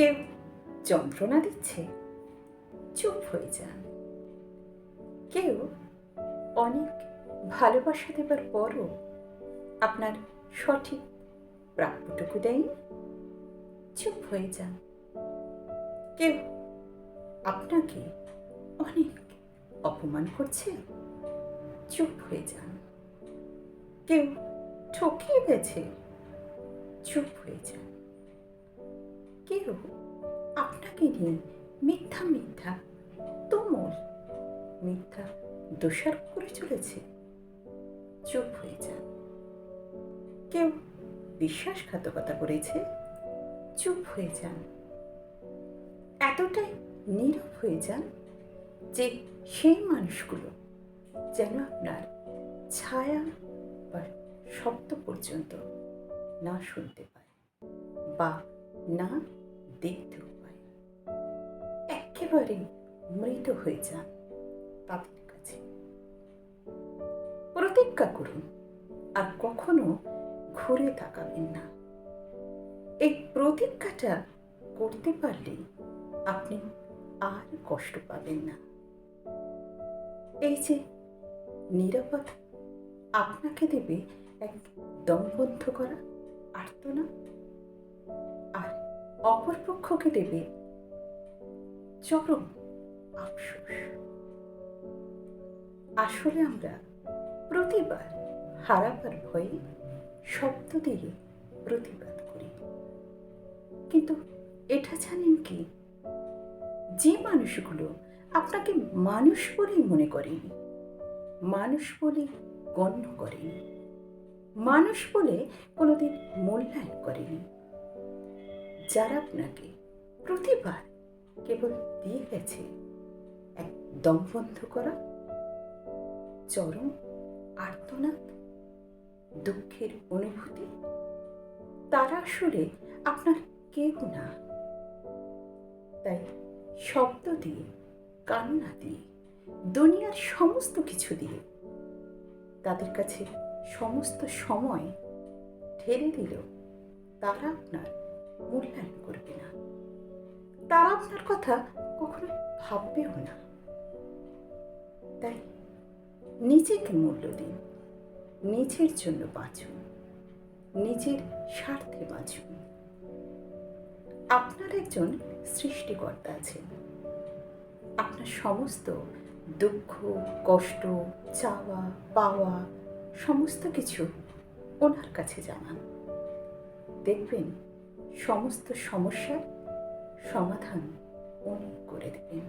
কেউ যন্ত্রণা দিচ্ছে, চুপ হয়ে যান। কেউ অনেক ভালোবাসা দেবার পরও আপনার সঠিক প্রাপ্যটুকু দেয়নি, চুপ হয়ে যান। কেউ আপনাকে অনেক অপমান করছে, চুপ হয়ে যান। কেউ ঠকিয়ে গেছে, চুপ হয়ে যান। কেউ আপনাকে নিয়ে মিথ্যা মিথ্যা তুমুল মিথ্যা দোষারোপ করে চলেছে, চুপ হয়ে যান। কেউ বিশ্বাসঘাতকতা করেছে, চুপ হয়ে যান। এতটাই নীরব হয়ে যান যে সেই মানুষগুলো যেন আপনার ছায়া বা শব্দ পর্যন্ত না শুনতে পায় বা না দেখতেও পায়। একেবারে মৃত হয়ে যান তাদের কাছে। প্রতিজ্ঞা করুন আর কখনো ঘুরে তাকাবেন না। এই প্রতিজ্ঞাটা করতে পারলে আপনি আর কষ্ট পাবেন না। এই যে নিরাপত্তা আপনাকে দেবে এক দমবন্ধ করা আর্তনা, আর অপরপক্ষকে দেবে চরম আফসোস। আসলে আমরা প্রতিবার হারাবার ভয়ে শব্দ দিয়ে প্রতিবাদ করি, কিন্তু এটা জানেন কি, যে মানুষগুলো আপনাকে মানুষ বলেই মনে করেনি, মানুষ বলে গণ্য করেনি, মানুষ বলে কোনোদিন মূল্যায়ন করেনি, যারা আপনাকে প্রতিবার কেবল দিয়ে গেছে এক দমবন্ধ করা চরম আর্তনাদ, দুঃখের অনুভূতি, তারা আসলে আপনার কেউ না। তাই শব্দ দিয়ে, কান্না দিয়ে, দুনিয়ার সমস্ত কিছু দিয়ে তাদের কাছে সমস্ত সময় ঠেলে দিলেও তারা আপনার মূল্যায়ন করবে না, তারা আপনার কথা কখনো ভাববেও না। তাই নিজেকে মূল্য দিন, নিজের জন্য বাঁচুন, নিজের স্বার্থে বাঁচুন। আপনার একজন সৃষ্টিকর্তা আছেন, আপনার সমস্ত দুঃখ, কষ্ট, চাওয়া পাওয়া সমস্ত কিছু ওনার কাছে জানান। দেখবেন সমস্ত সমস্যার সমাধান উনি করে দেবেন।